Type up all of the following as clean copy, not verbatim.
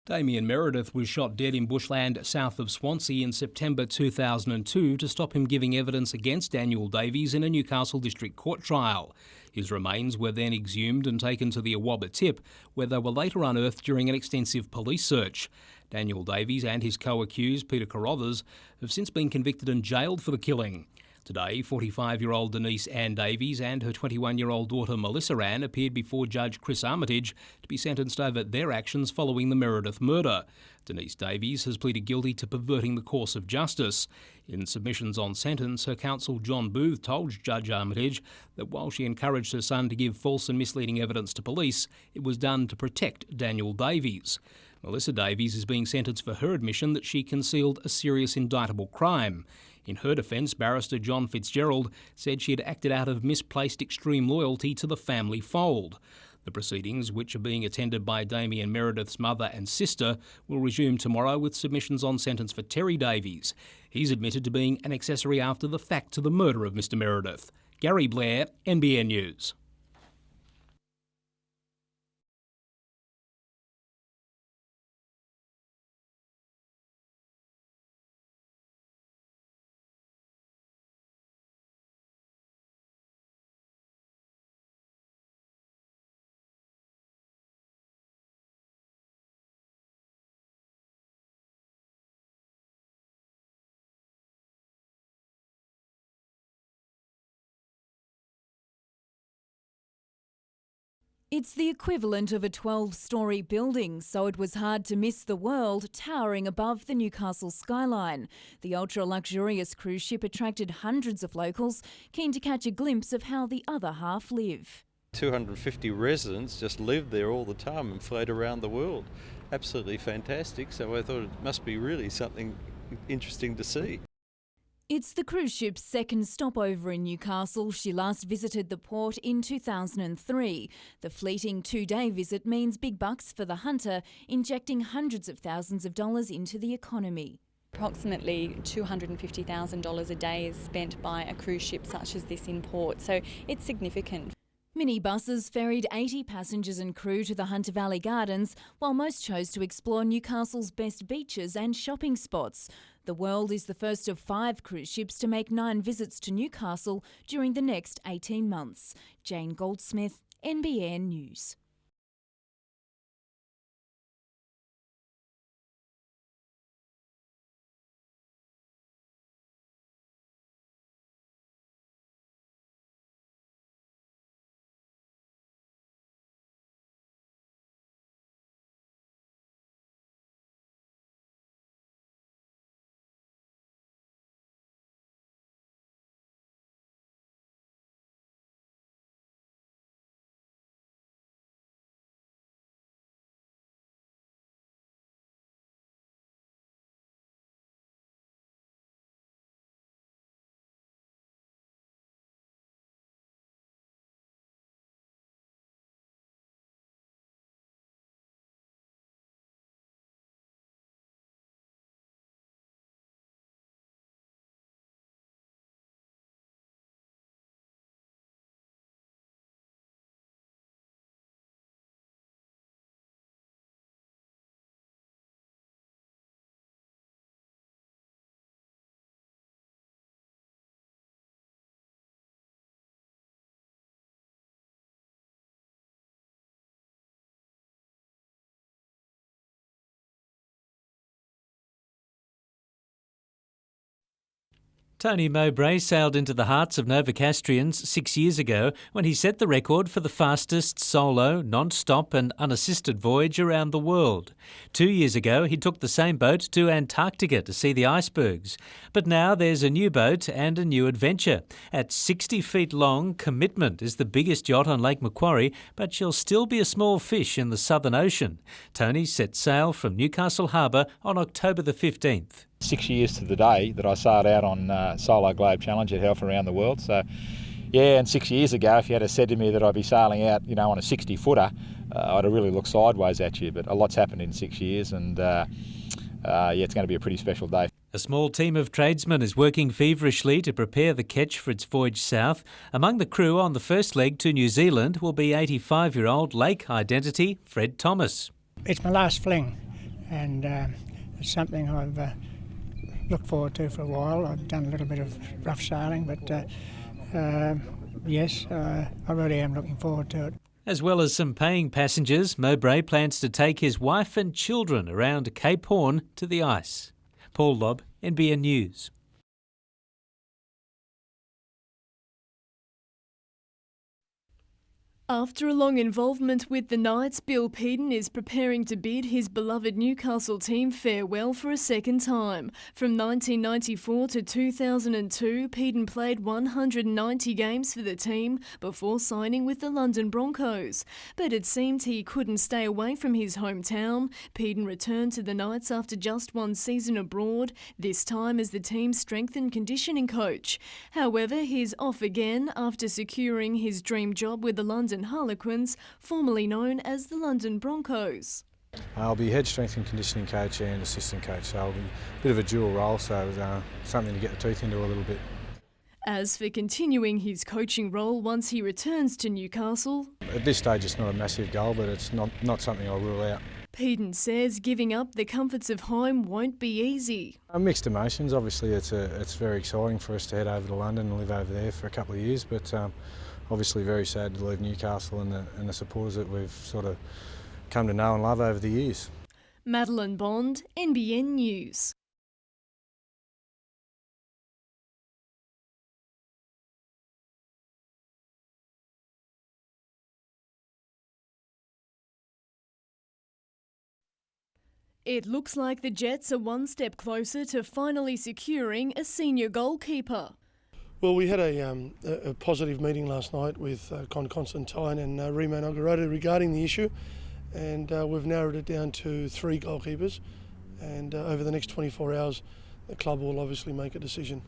Damien Meredith was shot dead in bushland south of Swansea in September 2002 to stop him giving evidence against Daniel Davies in a Newcastle District Court trial. His remains were then exhumed and taken to the Awabba Tip, where they were later unearthed during an extensive police search. Daniel Davies and his co-accused, Peter Carruthers, have since been convicted and jailed for the killing. Today, 45-year-old Denise Ann Davies and her 21-year-old daughter Melissa Ann appeared before Judge Chris Armitage to be sentenced over their actions following the Meredith murder. Denise Davies has pleaded guilty to perverting the course of justice. In submissions on sentence, her counsel John Booth told Judge Armitage that while she encouraged her son to give false and misleading evidence to police, it was done to protect Daniel Davies. Melissa Davies is being sentenced for her admission that she concealed a serious indictable crime. In her defence, barrister John Fitzgerald said she had acted out of misplaced extreme loyalty to the family fold. The proceedings, which are being attended by Damien Meredith's mother and sister, will resume tomorrow with submissions on sentence for Terry Davies. He's admitted to being an accessory after the fact to the murder of Mr Meredith. Gary Blair, NBN News. It's the equivalent of a 12-storey building, so it was hard to miss the world towering above the Newcastle skyline. The ultra-luxurious cruise ship attracted hundreds of locals keen to catch a glimpse of how the other half live. 250 residents just live there all the time and float around the world. Absolutely fantastic, so I thought it must be really something interesting to see. It's the cruise ship's second stopover in Newcastle. She last visited the port in 2003. The fleeting two-day visit means big bucks for the hunter, injecting hundreds of thousands of dollars into the economy. Approximately $250,000 a day is spent by a cruise ship such as this in port, so it's significant. Minibuses ferried 80 passengers and crew to the Hunter Valley Gardens, while most chose to explore Newcastle's best beaches and shopping spots. The World is the first of 5 cruise ships to make 9 visits to Newcastle during the next 18 months. Jane Goldsmith, NBN News. Tony Mowbray sailed into the hearts of Novocastrians 6 years ago when he set the record for the fastest solo, non-stop and unassisted voyage around the world. 2 years ago, he took the same boat to Antarctica to see the icebergs. But now there's a new boat and a new adventure. At 60 feet long, Commitment is the biggest yacht on Lake Macquarie, but she'll still be a small fish in the Southern Ocean. Tony set sail from Newcastle Harbour on October the 15th. 6 years to the day that I sailed out on Solo Globe Challenge at Health around the world. So, yeah, and 6 years ago, if you had said to me that I'd be sailing out, on a 60-footer, I'd have really looked sideways at you. But a lot's happened in 6 years, and it's going to be a pretty special day. A small team of tradesmen is working feverishly to prepare the ketch for its voyage south. Among the crew on the first leg to New Zealand will be 85-year-old Lake Identity Fred Thomas. It's my last fling. and it's something I've looked forward to for a while. I've done a little bit of rough sailing, but yes, I really am looking forward to it. As well as some paying passengers, Mowbray plans to take his wife and children around Cape Horn to the ice. Paul Lobb, NBN News. After a long involvement with the Knights, Bill Peden is preparing to bid his beloved Newcastle team farewell for a second time. From 1994 to 2002, Peden played 190 games for the team before signing with the London Broncos. But it seemed he couldn't stay away from his hometown. Peden returned to the Knights after just one season abroad, this time as the team's strength and conditioning coach. However, he's off again after securing his dream job with the London Harlequins, formerly known as the London Broncos. I'll be head strength and conditioning coach and assistant coach, so I'll be a bit of a dual role, so something to get the teeth into a little bit. As for continuing his coaching role once he returns to Newcastle, at this stage it's not a massive goal, but it's not something I'll rule out. Peden says giving up the comforts of home won't be easy. Mixed emotions. Obviously it's very exciting for us to head over to London and live over there for a couple of years, but obviously very sad to leave Newcastle and the supporters that we've sort of come to know and love over the years. Madeline Bond, NBN News. It looks like the Jets are one step closer to finally securing a senior goalkeeper. Well, we had a positive meeting last night with Con Constantine and Remo Nogarota regarding the issue, and we've narrowed it down to 3 goalkeepers, and over the next 24 hours the club will obviously make a decision.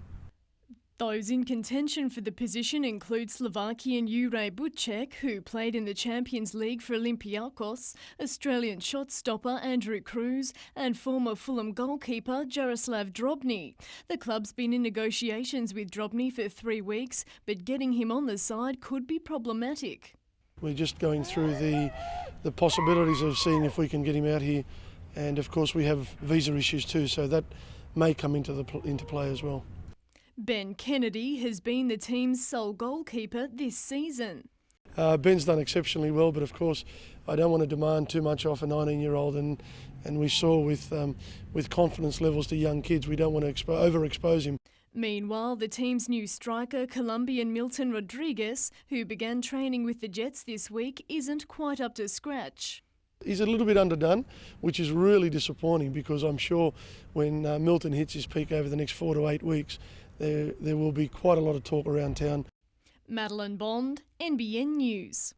Those in contention for the position include Slovakian Jure Bucek, who played in the Champions League for Olympiacos, Australian shot stopper Andrew Cruz, and former Fulham goalkeeper Jaroslav Drobny. The club's been in negotiations with Drobny for 3 weeks, but getting him on the side could be problematic. We're just going through the possibilities of seeing if we can get him out here, and of course we have visa issues too, so that may come into play as well. Ben Kennedy has been the team's sole goalkeeper this season. Ben's done exceptionally well, but of course I don't want to demand too much off a 19-year-old, and we saw with confidence levels to young kids, we don't want to overexpose him. Meanwhile, the team's new striker, Colombian Milton Rodriguez, who began training with the Jets this week, isn't quite up to scratch. He's a little bit underdone, which is really disappointing, because I'm sure when Milton hits his peak over the next 4 to 8 weeks, there will be quite a lot of talk around town. Madeline Bond, NBN News.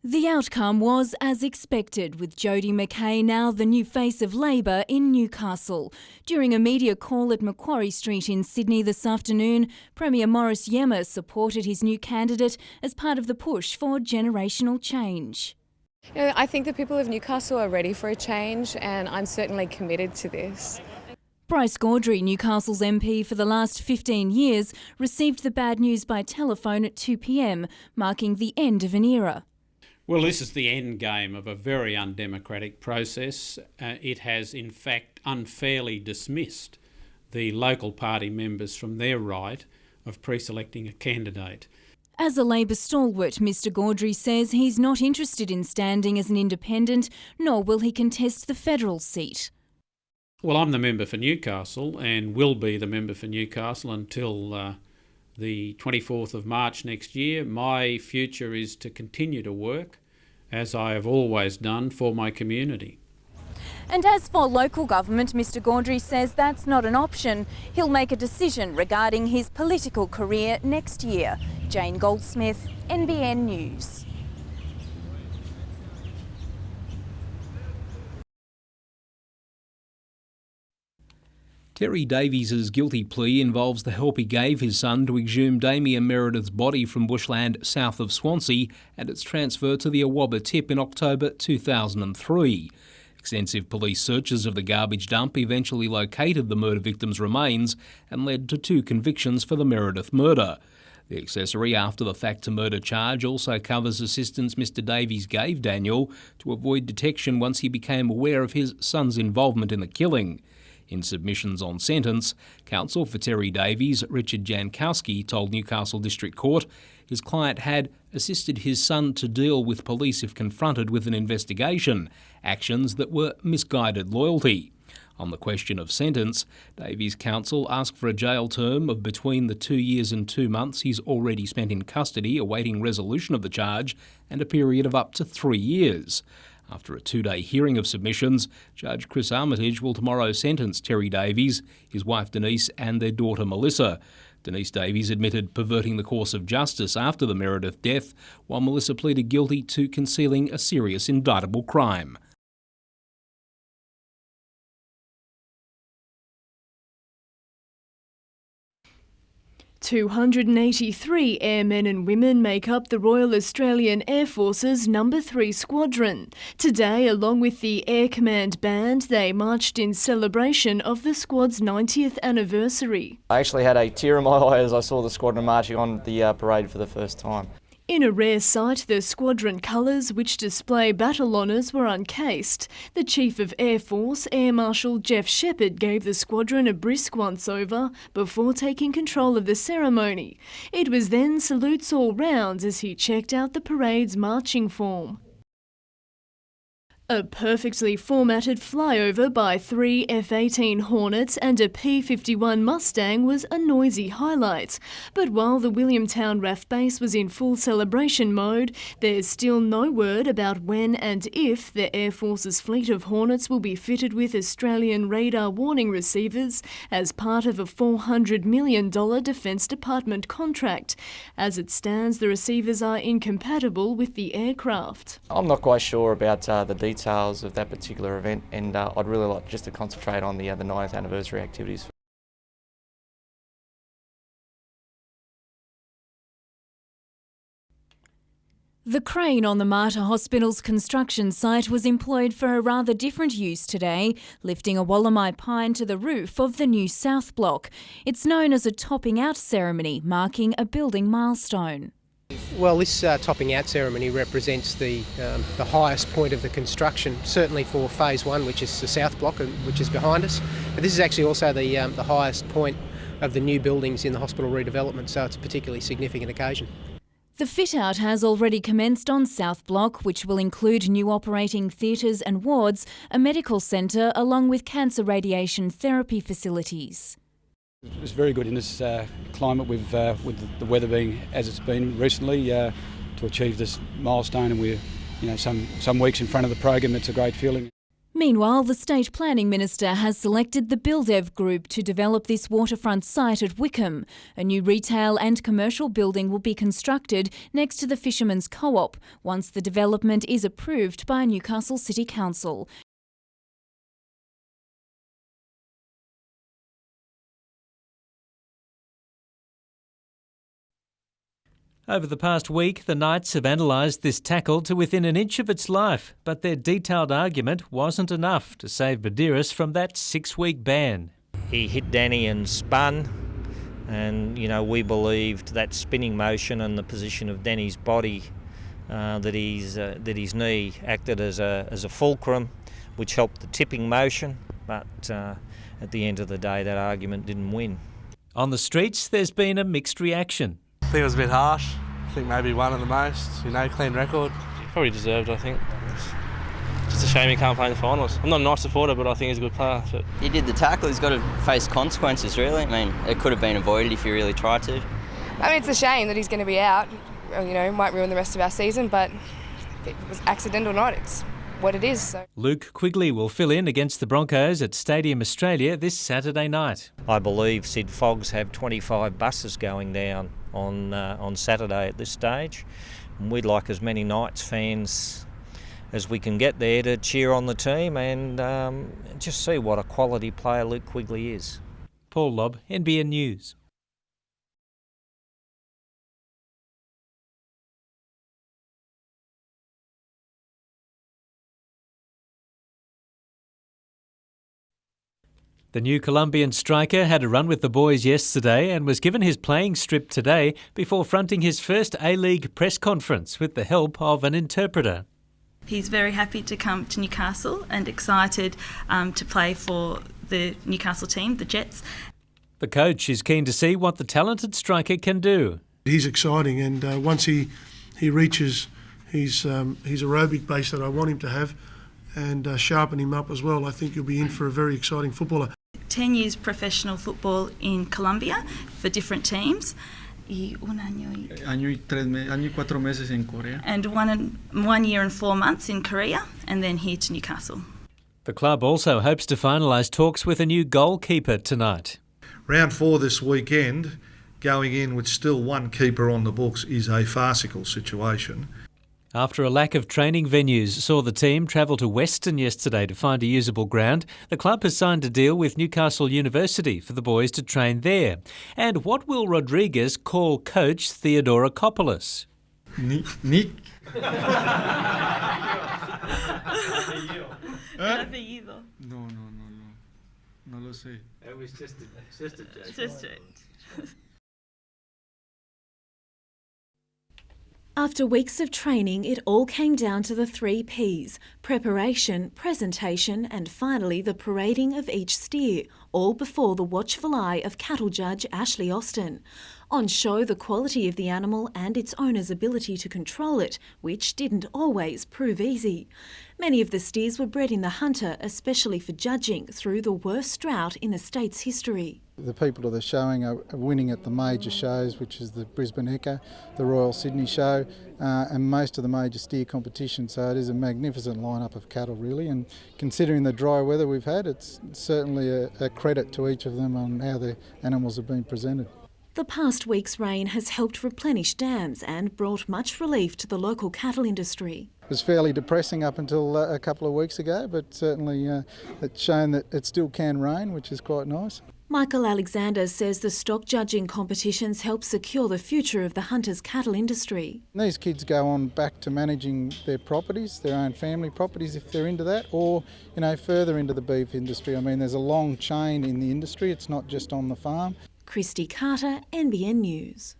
The outcome was as expected, with Jodie McKay now the new face of Labor in Newcastle. During a media call at Macquarie Street in Sydney this afternoon, Premier Morris Yemma supported his new candidate as part of the push for generational change. I think the people of Newcastle are ready for a change, and I'm certainly committed to this. Bryce Gaudry, Newcastle's MP for the last 15 years, received the bad news by telephone at 2 p.m, marking the end of an era. Well, this is the end game of a very undemocratic process. It has, in fact, unfairly dismissed the local party members from their right of pre-selecting a candidate. As a Labor stalwart, Mr Gaudry says he's not interested in standing as an independent, nor will he contest the federal seat. Well, I'm the member for Newcastle and will be the member for Newcastle until the 24th of March next year. My future is to continue to work, as I have always done, for my community. And as for local government, Mr Gaudry says that's not an option. He'll make a decision regarding his political career next year. Jane Goldsmith, NBN News. Terry Davies' guilty plea involves the help he gave his son to exhume Damien Meredith's body from bushland south of Swansea and its transfer to the Awabba Tip in October 2003. Extensive police searches of the garbage dump eventually located the murder victim's remains and led to 2 convictions for the Meredith murder. The accessory after-the-fact to murder charge also covers assistance Mr Davies gave Daniel to avoid detection once he became aware of his son's involvement in the killing. In submissions on sentence, counsel for Terry Davies, Richard Jankowski, told Newcastle District Court his client had assisted his son to deal with police if confronted with an investigation, actions that were misguided loyalty. On the question of sentence, Davies' counsel asked for a jail term of between the 2 years and 2 months he's already spent in custody awaiting resolution of the charge and a period of up to 3 years. After a 2-day hearing of submissions, Judge Chris Armitage will tomorrow sentence Terry Davies, his wife Denise and their daughter Melissa. Denise Davies admitted perverting the course of justice after the Meredith death, while Melissa pleaded guilty to concealing a serious indictable crime. "283 airmen and women make up the Royal Australian Air Force's No. 3 Squadron. Today, along with the Air Command Band, they marched in celebration of the squad's 90th anniversary. I actually had a tear in my eye as I saw the squadron marching on the parade for the first time. In a rare sight, the squadron colours, which display battle honours, were uncased. The Chief of Air Force, Air Marshal Jeff Shepherd, gave the squadron a brisk once-over before taking control of the ceremony. It was then salutes all round as he checked out the parade's marching form. A perfectly formatted flyover by 3 F-18 Hornets and a P-51 Mustang was a noisy highlight. But while the Williamtown RAF base was in full celebration mode, there's still no word about when and if the Air Force's fleet of Hornets will be fitted with Australian radar warning receivers as part of a $400 million Defence Department contract. As it stands, the receivers are incompatible with the aircraft. I'm not quite sure about the details of that particular event, and I'd really like just to concentrate on the 90th anniversary activities. The crane on the Mater Hospital's construction site was employed for a rather different use today, lifting a Wallamai pine to the roof of the new South Block. It's known as a topping out ceremony, marking a building milestone. Well, this topping out ceremony represents the highest point of the construction, certainly for Phase 1, which is the South Block, which is behind us. But this is actually also the highest point of the new buildings in the hospital redevelopment, so it's a particularly significant occasion. The fit-out has already commenced on South Block, which will include new operating theatres and wards, a medical centre along with cancer radiation therapy facilities. It's very good in this climate with the weather being as it's been recently to achieve this milestone, and we're some weeks in front of the program. It's a great feeling. Meanwhile, the State Planning Minister has selected the Buildev Group to develop this waterfront site at Wickham. A new retail and commercial building will be constructed next to the Fishermen's Co-op once the development is approved by Newcastle City Council. Over the past week, the Knights have analysed this tackle to within an inch of its life, but their detailed argument wasn't enough to save Badiris from that 6-week ban. He hit Danny and spun, and we believed that spinning motion and the position of Danny's body that his knee acted as a fulcrum, which helped the tipping motion, but at the end of the day that argument didn't win. On the streets there's been a mixed reaction. I think it was a bit harsh. I think maybe one at the most, clean record. Probably deserved, I think. Just a shame he can't play in the finals. I'm not a nice supporter, but I think he's a good player. But he did the tackle, he's got to face consequences, really. I mean, it could have been avoided if he really tried to. I mean, it's a shame that he's going to be out. Might ruin the rest of our season, but if it was accidental or not, it's what it is. So. Luke Quigley will fill in against the Broncos at Stadium Australia this Saturday night. I believe Sid Foggs have 25 buses going down on Saturday at this stage. And we'd like as many Knights fans as we can get there to cheer on the team and just see what a quality player Luke Quigley is. Paul Lobb, NBN News. The new Colombian striker had a run with the boys yesterday and was given his playing strip today before fronting his first A-League press conference with the help of an interpreter. He's very happy to come to Newcastle and excited to play for the Newcastle team, the Jets. The coach is keen to see what the talented striker can do. He's exciting, and once he reaches his aerobic base that I want him to have and sharpen him up as well, I think he'll be in for a very exciting footballer. 10 years professional football in Colombia for different teams. Año y 4 meses en Corea. And 1 year and 4 months in Korea, and then here to Newcastle. The club also hopes to finalise talks with a new goalkeeper tonight. Round 4 this weekend, going in with still one keeper on the books is a farcical situation. After a lack of training venues saw the team travel to Western yesterday to find a usable ground, the club has signed a deal with Newcastle University for the boys to train there. And what will Rodriguez call coach Theodorakopoulos? Nick. No. No lo sé. It was just a joke. Just a joke. After weeks of training, it all came down to the 3 Ps: preparation, presentation and finally the parading of each steer, all before the watchful eye of cattle judge Ashley Austin. On show, the quality of the animal and its owner's ability to control it, which didn't always prove easy. Many of the steers were bred in the Hunter, especially for judging, through the worst drought in the state's history. The people of the showing are winning at the major shows, which is the Brisbane Echo, the Royal Sydney Show, and most of the major steer competitions. So it is a magnificent lineup of cattle, really. And considering the dry weather we've had, it's certainly a credit to each of them on how the animals have been presented. The past week's rain has helped replenish dams and brought much relief to the local cattle industry. It was fairly depressing up until a couple of weeks ago, but certainly it's shown that it still can rain, which is quite nice. Michael Alexander says the stock judging competitions help secure the future of the Hunter's cattle industry. These kids go on back to managing their properties, their own family properties if they're into that, or further into the beef industry. I mean, there's a long chain in the industry, it's not just on the farm. Christy Carter, NBN News.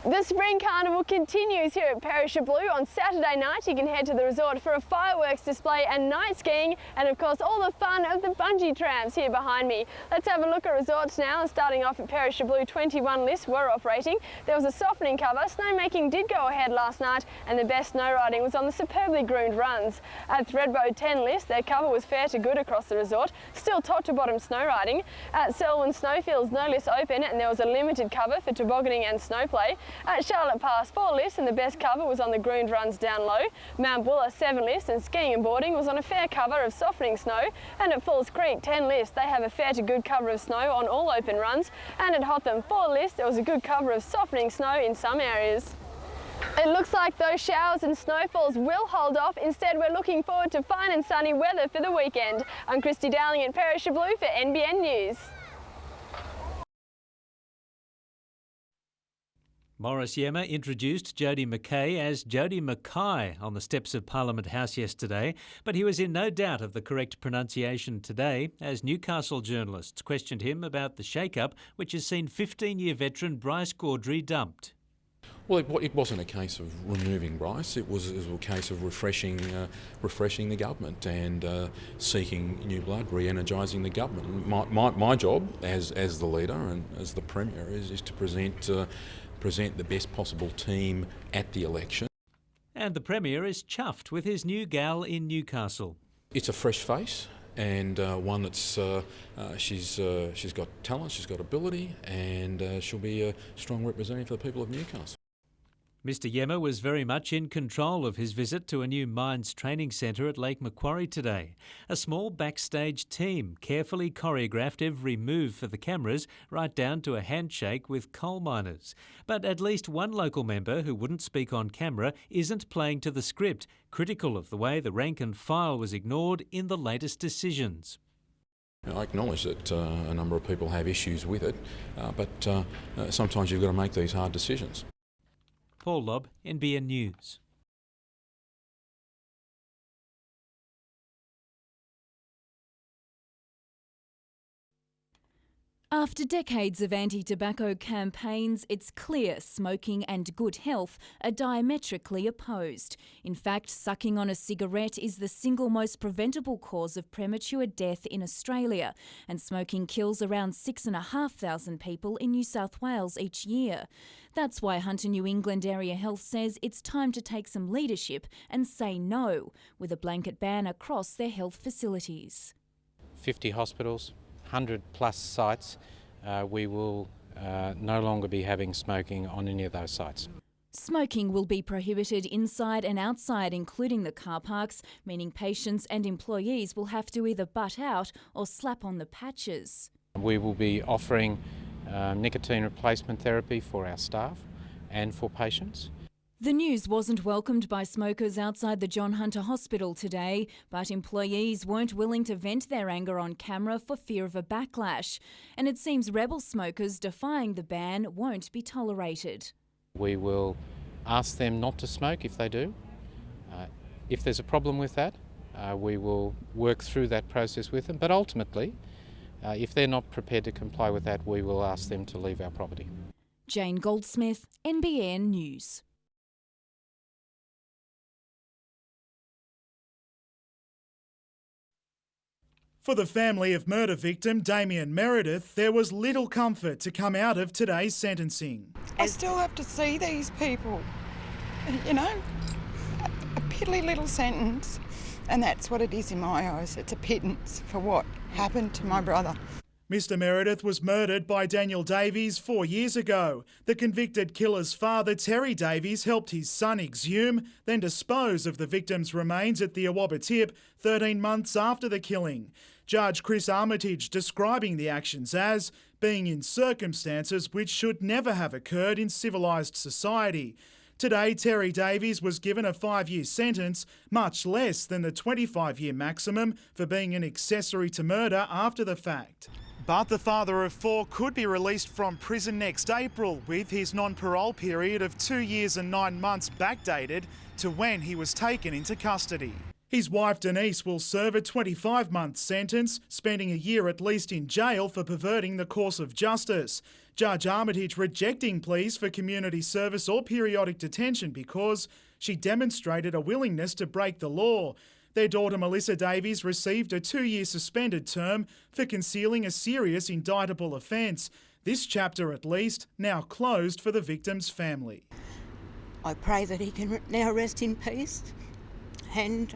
The Spring Carnival continues here at Perisher Blue. On Saturday night you can head to the resort for a fireworks display and night skiing, and of course all the fun of the bungee trams here behind me. Let's have a look at resorts now, and starting off at Perisher Blue, 21 lists were operating. There was a softening cover. Snowmaking did go ahead last night, and the best snow riding was on the superbly groomed runs. At Thredbo 10 list, their cover was fair to good across the resort, still top to bottom snow riding. At Selwyn Snowfields, no list open, and there was a limited cover for tobogganing and snowplay. At Charlotte Pass, 4 lists, and the best cover was on the groomed runs down low. Mount Buller, 7 lists, and skiing and boarding was on a fair cover of softening snow. And at Falls Creek, 10 lists, they have a fair to good cover of snow on all open runs. And at Hotham, 4 lists, there was a good cover of softening snow in some areas. It looks like those showers and snowfalls will hold off. Instead, we're looking forward to fine and sunny weather for the weekend. I'm Christy Dowling at Perisher Blue for NBN News. Morris Yemma introduced Jody McKay as Jody Mackay on the steps of Parliament House yesterday, but he was in no doubt of the correct pronunciation today as Newcastle journalists questioned him about the shake-up which has seen 15-year veteran Bryce Gaudry dumped. Well, it wasn't a case of removing Bryce. It was a case of refreshing the government and seeking new blood, re-energising the government. My job as the leader and as the Premier is to present the best possible team at the election. And the Premier is chuffed with his new gal in Newcastle. It's a fresh face and one that's she's got talent, she's got ability, and she'll be a strong representative for the people of Newcastle. Mr Yemma was very much in control of his visit to a new mines training centre at Lake Macquarie today. A small backstage team carefully choreographed every move for the cameras, right down to a handshake with coal miners. But at least one local member who wouldn't speak on camera isn't playing to the script, critical of the way the rank and file was ignored in the latest decisions. I acknowledge that a number of people have issues with it, but sometimes you've got to make these hard decisions. Paul Lobb, NBN News. After decades of anti-tobacco campaigns, it's clear smoking and good health are diametrically opposed. In fact, sucking on a cigarette is the single most preventable cause of premature death in Australia, and smoking kills around 6,500 people in New South Wales each year. That's why Hunter New England Area Health says it's time to take some leadership and say no, with a blanket ban across their health facilities. 50 hospitals, 100 plus sites, we will no longer be having smoking on any of those sites. Smoking will be prohibited inside and outside, including the car parks, meaning patients and employees will have to either butt out or slap on the patches. We will be offering nicotine replacement therapy for our staff and for patients. The news wasn't welcomed by smokers outside the John Hunter Hospital today, but employees weren't willing to vent their anger on camera for fear of a backlash. And it seems rebel smokers defying the ban won't be tolerated. We will ask them not to smoke if they do. If there's a problem with that, we will work through that process with them. But ultimately, if they're not prepared to comply with that, we will ask them to leave our property. Jane Goldsmith, NBN News. For the family of murder victim Damien Meredith, there was little comfort to come out of today's sentencing. I still have to see these people, you know, a piddly little sentence, and that's what it is in my eyes. It's a pittance for what happened to my brother. Mr Meredith was murdered by Daniel Davies 4 years ago. The convicted killer's father, Terry Davies, helped his son exhume, then dispose of the victim's remains at the Awabba Tip 13 months after the killing. Judge Chris Armitage describing the actions as being in circumstances which should never have occurred in civilised society. Today, Terry Davies was given a 5-year sentence, much less than the 25-year maximum for being an accessory to murder after the fact. But the father of 4 could be released from prison next April, with his non-parole period of 2 years and 9 months backdated to when he was taken into custody. His wife Denise will serve a 25-month sentence, spending a year at least in jail for perverting the course of justice. Judge Armitage rejecting pleas for community service or periodic detention because she demonstrated a willingness to break the law. Their daughter Melissa Davies received a 2-year suspended term for concealing a serious indictable offence. This chapter, at least, now closed for the victim's family. I pray that he can now rest in peace, and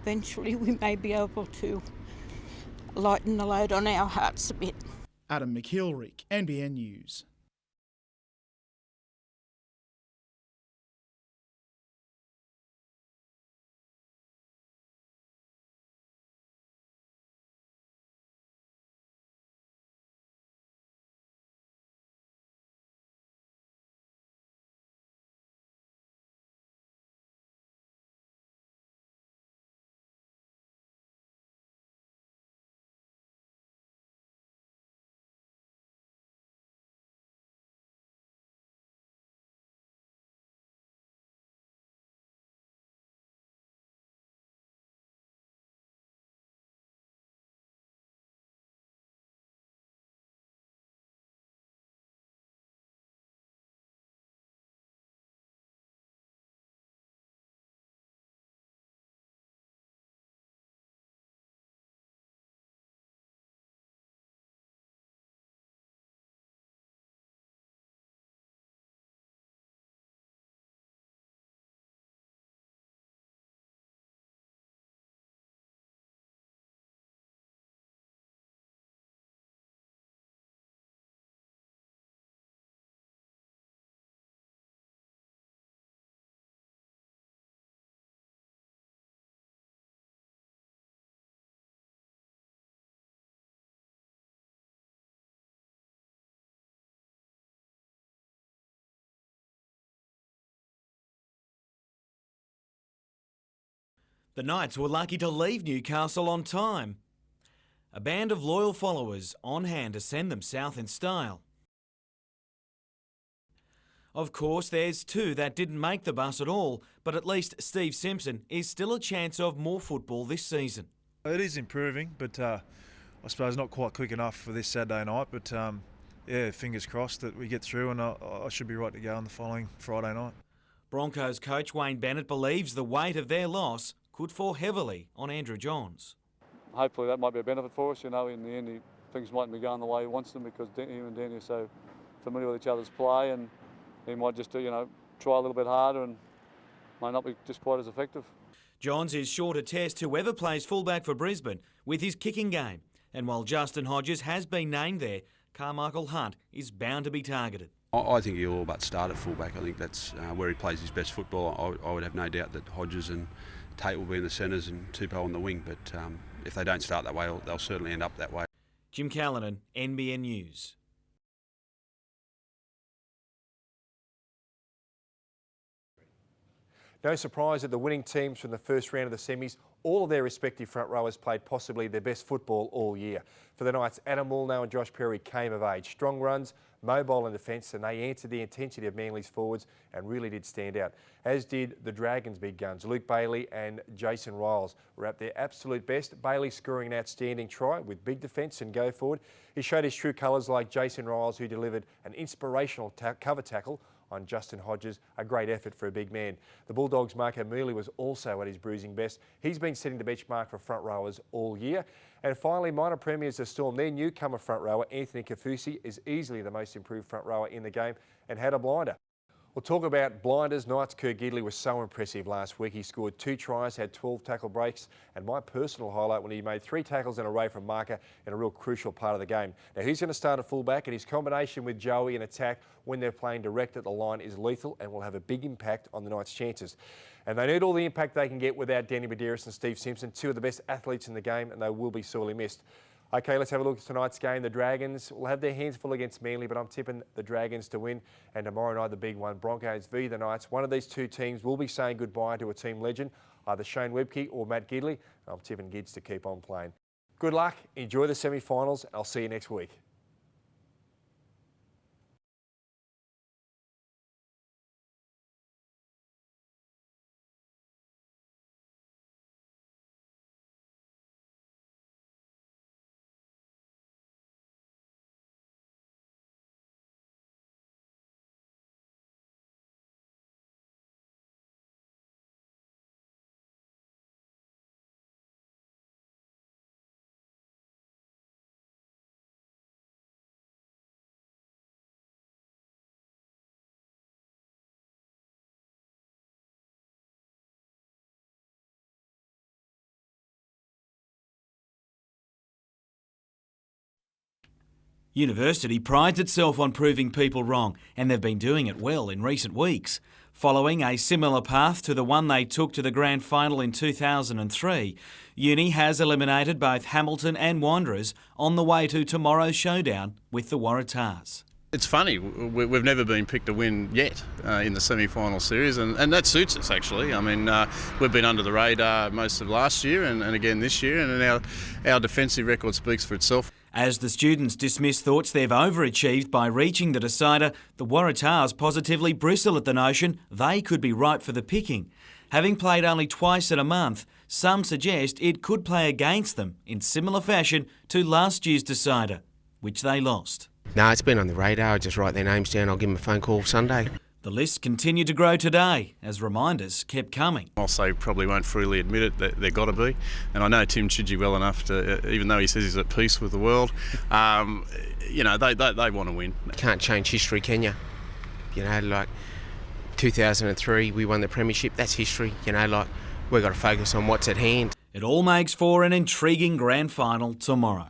eventually we may be able to lighten the load on our hearts a bit. Adam McIlrick, NBN News. The Knights were lucky to leave Newcastle on time. A band of loyal followers on hand to send them south in style. Of course, there's two that didn't make the bus at all, but at least Steve Simpson is still a chance of more football this season. It is improving, but I suppose not quite quick enough for this Saturday night. But yeah, fingers crossed that we get through, and I should be right to go on the following Friday night. Broncos coach Wayne Bennett believes the weight of their loss could fall heavily on Andrew Johns. Hopefully that might be a benefit for us. You know, in the end, things mightn't be going the way he wants them because him and Danny are so familiar with each other's play, and he might just, try a little bit harder and might not be just quite as effective. Johns is sure to test whoever plays fullback for Brisbane with his kicking game. And while Justin Hodges has been named there, Carmichael Hunt is bound to be targeted. I think he'll all but start at fullback. I think that's where he plays his best football. I would have no doubt that Hodges and Tate will be in the centres and Tupou on the wing, but if they don't start that way, they'll certainly end up that way. Jim Callanan, NBN News. No surprise that the winning teams from the first round of the semis, all of their respective front rowers played possibly their best football all year. For the Knights, Adam Woolnough and Josh Perry came of age. Strong runs, mobile in defence, and they answered the intensity of Manly's forwards and really did stand out. As did the Dragons' big guns. Luke Bailey and Jason Riles were at their absolute best. Bailey scoring an outstanding try with big defence and go forward. He showed his true colours like Jason Riles, who delivered an inspirational cover tackle on Justin Hodges, a great effort for a big man. The Bulldogs' Marco Mooley was also at his bruising best. He's been setting the benchmark for front rowers all year. And finally, minor premiers the Storm. Their newcomer front rower, Anthony Kafusi, is easily the most improved front rower in the game and had a blinder. We'll talk about blinders. Knights' Kurt Gidley was so impressive last week. He scored 2 tries, had 12 tackle breaks, and my personal highlight when he made 3 tackles in a row from marker in a real crucial part of the game. Now, he's going to start at fullback, and his combination with Joey in attack when they're playing direct at the line is lethal and will have a big impact on the Knights' chances. And they need all the impact they can get without Danny Medeiros and Steve Simpson, 2 of the best athletes in the game, and they will be sorely missed. OK, let's have a look at tonight's game. The Dragons will have their hands full against Manly, but I'm tipping the Dragons to win. And tomorrow night, the big one, Broncos v the Knights. One of these two teams will be saying goodbye to a team legend, either Shane Webke or Matt Gidley. I'm tipping Gids to keep on playing. Good luck, enjoy the semi-finals. I'll see you next week. University prides itself on proving people wrong, and they've been doing it well in recent weeks. Following a similar path to the one they took to the grand final in 2003, Uni has eliminated both Hamilton and Wanderers on the way to tomorrow's showdown with the Waratahs. It's funny, we've never been picked to win yet in the semi-final series, and that suits us actually. I mean, we've been under the radar most of last year and again this year, and our defensive record speaks for itself. As the students dismiss thoughts they've overachieved by reaching the decider, the Waratahs positively bristle at the notion they could be ripe for the picking. Having played only twice in a month, some suggest it could play against them in similar fashion to last year's decider, which they lost. No, it's been on the radar. I just write their names down. I'll give them a phone call Sunday. The list continued to grow today as reminders kept coming. Also probably won't freely admit it, that they've got to be. And I know Tim Chidgey well enough to, even though he says he's at peace with the world, they want to win. You can't change history, can you? Like 2003, we won the premiership. That's history. We've got to focus on what's at hand. It all makes for an intriguing grand final tomorrow.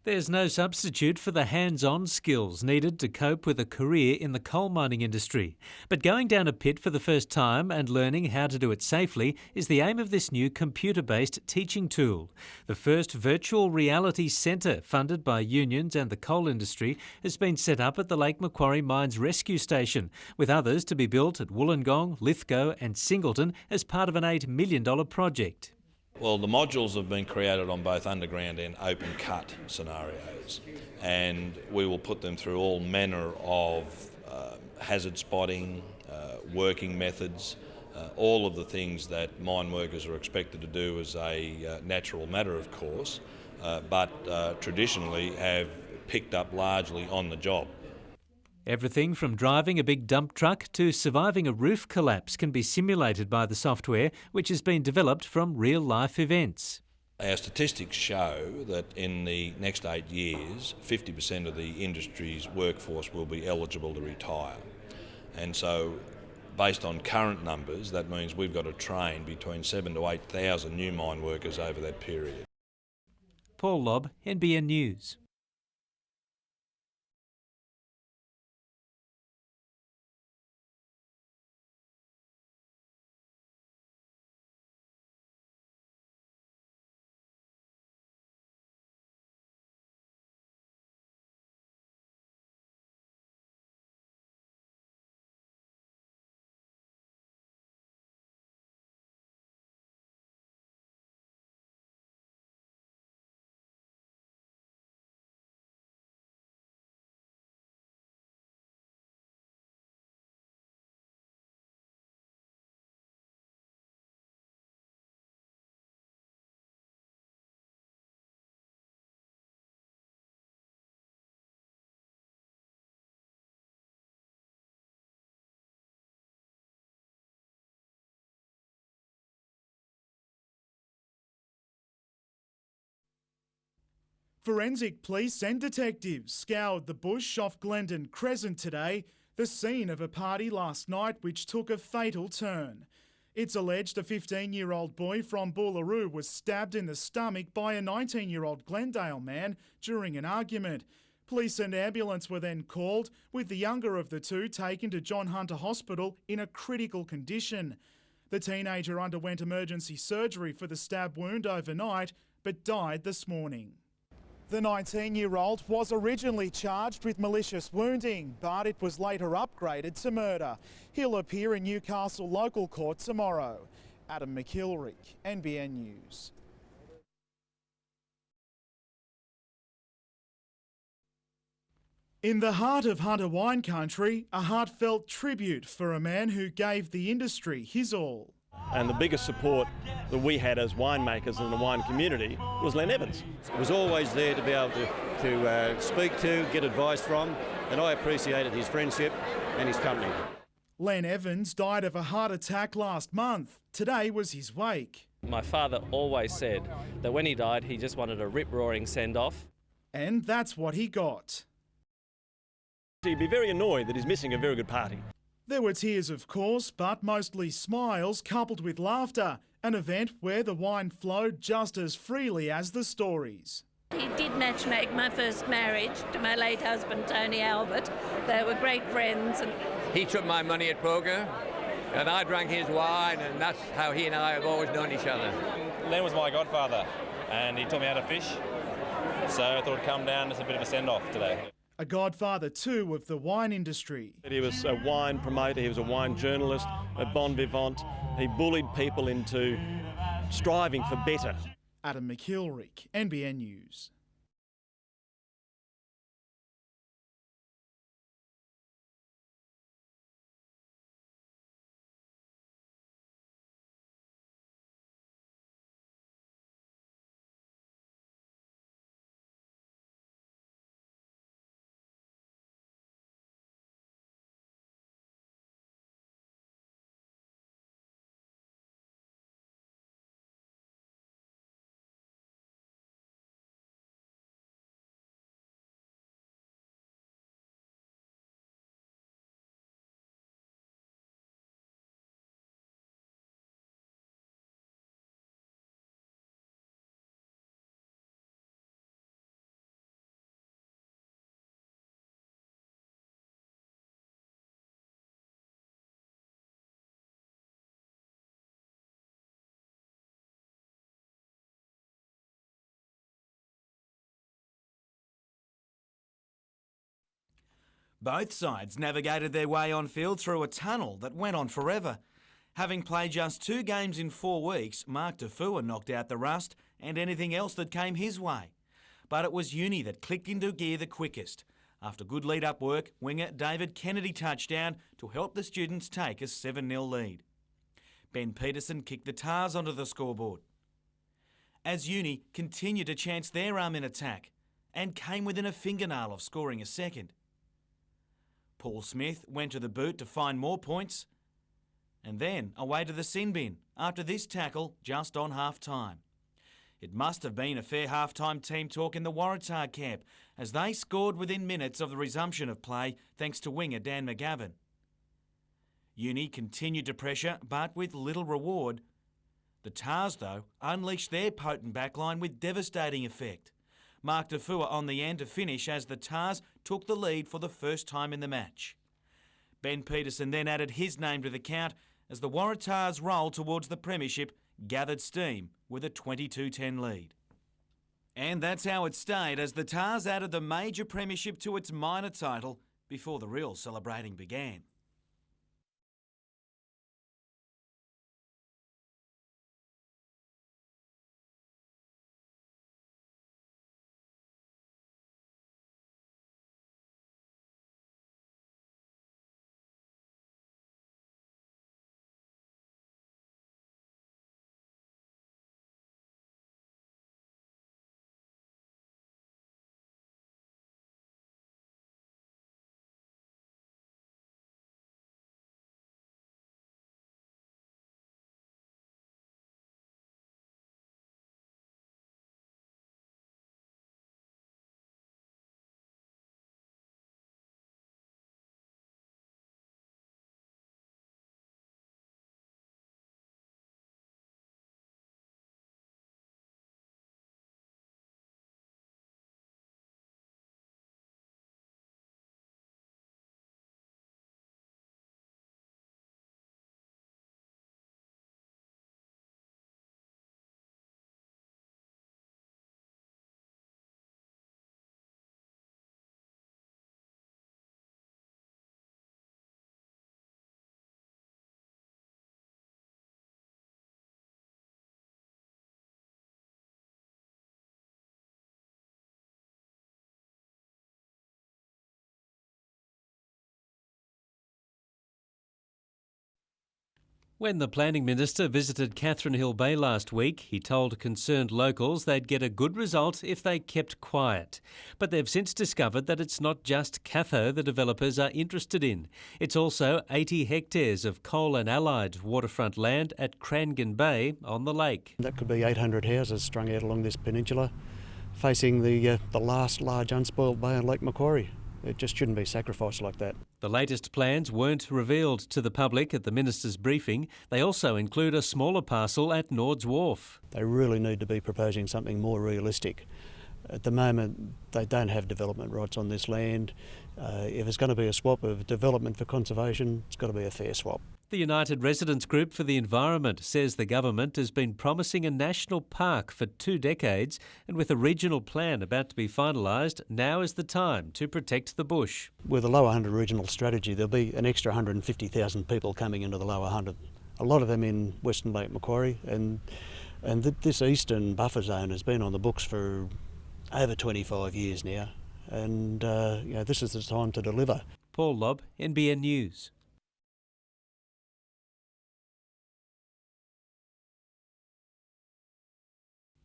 There's no substitute for the hands-on skills needed to cope with a career in the coal mining industry. But going down a pit for the first time and learning how to do it safely is the aim of this new computer-based teaching tool. The first virtual reality centre funded by unions and the coal industry has been set up at the Lake Macquarie Mines Rescue Station, with others to be built at Wollongong, Lithgow and Singleton as part of an $8 million project. Well, the modules have been created on both underground and open cut scenarios, and we will put them through all manner of hazard spotting, working methods, all of the things that mine workers are expected to do as a natural matter, of course, but traditionally have picked up largely on the job. Everything from driving a big dump truck to surviving a roof collapse can be simulated by the software, which has been developed from real-life events. Our statistics show that in the next 8 years, 50% of the industry's workforce will be eligible to retire. And so, based on current numbers, that means we've got to train between 7,000 to 8,000 new mine workers over that period. Paul Lobb, NBN News. Forensic police and detectives scoured the bush off Glendon Crescent today, the scene of a party last night which took a fatal turn. It's alleged a 15-year-old boy from Boolaroo was stabbed in the stomach by a 19-year-old Glendale man during an argument. Police and ambulance were then called, with the younger of the two taken to John Hunter Hospital in a critical condition. The teenager underwent emergency surgery for the stab wound overnight, but died this morning. The 19-year-old was originally charged with malicious wounding, but it was later upgraded to murder. He'll appear in Newcastle local court tomorrow. Adam McIlrick, NBN News. In the heart of Hunter wine country, a heartfelt tribute for a man who gave the industry his all. And the biggest support that we had as winemakers in the wine community was Len Evans. He was always there to be able to speak to, get advice from, and I appreciated his friendship and his company. Len Evans died of a heart attack last month. Today was his wake. My father always said that when he died, he just wanted a rip-roaring send-off. And that's what he got. He'd be very annoyed that he's missing a very good party. There were tears, of course, but mostly smiles coupled with laughter, an event where the wine flowed just as freely as the stories. He did matchmake my first marriage to my late husband, Tony Albert. They were great friends. He took my money at poker, and I drank his wine, and that's how he and I have always known each other. Len was my godfather, and he taught me how to fish, so I thought I'd come down as a bit of a send-off today. A godfather too of the wine industry. He was a wine promoter, he was a wine journalist, a bon vivant. He bullied people into striving for better. Adam McIlrick, NBN News. Both sides navigated their way on field through a tunnel that went on forever. Having played just 2 games in 4 weeks, Mark Tafua knocked out the rust and anything else that came his way. But it was Uni that clicked into gear the quickest. After good lead-up work, winger David Kennedy touched down to help the students take a 7-0 lead. Ben Peterson kicked the Tars onto the scoreboard. As Uni continued to chance their arm in attack and came within a fingernail of scoring a second. Paul Smith went to the boot to find more points and then away to the sin bin after this tackle just on half-time. It must have been a fair half-time team talk in the Waratah camp as they scored within minutes of the resumption of play thanks to winger Dan McGavin. Uni continued to pressure but with little reward. The Tars, though, unleashed their potent backline with devastating effect. Mark Tafua on the end to finish as the Tars took the lead for the first time in the match. Ben Peterson then added his name to the count as the Waratahs' roll towards the premiership gathered steam with a 22-10 lead. And that's how it stayed as the Tars added the major premiership to its minor title before the real celebrating began. When the Planning Minister visited Catherine Hill Bay last week, he told concerned locals they'd get a good result if they kept quiet. But they've since discovered that it's not just Catho the developers are interested in. It's also 80 hectares of coal and allied waterfront land at Crangan Bay on the lake. That could be 800 houses strung out along this peninsula, facing the last large unspoilt bay on Lake Macquarie. It just shouldn't be sacrificed like that. The latest plans weren't revealed to the public at the Minister's briefing. They also include a smaller parcel at Nord's Wharf. They really need to be proposing something more realistic. At the moment, they don't have development rights on this land. If it's going to be a swap of development for conservation, it's got to be a fair swap. The United Residents Group for the Environment says the government has been promising a national park for 2 decades, and with a regional plan about to be finalised, now is the time to protect the bush. With the Lower Hunter Regional Strategy, there'll be an extra 150,000 people coming into the Lower Hunter, a lot of them in Western Lake Macquarie, and this eastern buffer zone has been on the books for over 25 years now, and this is the time to deliver. Paul Lobb, NBN News.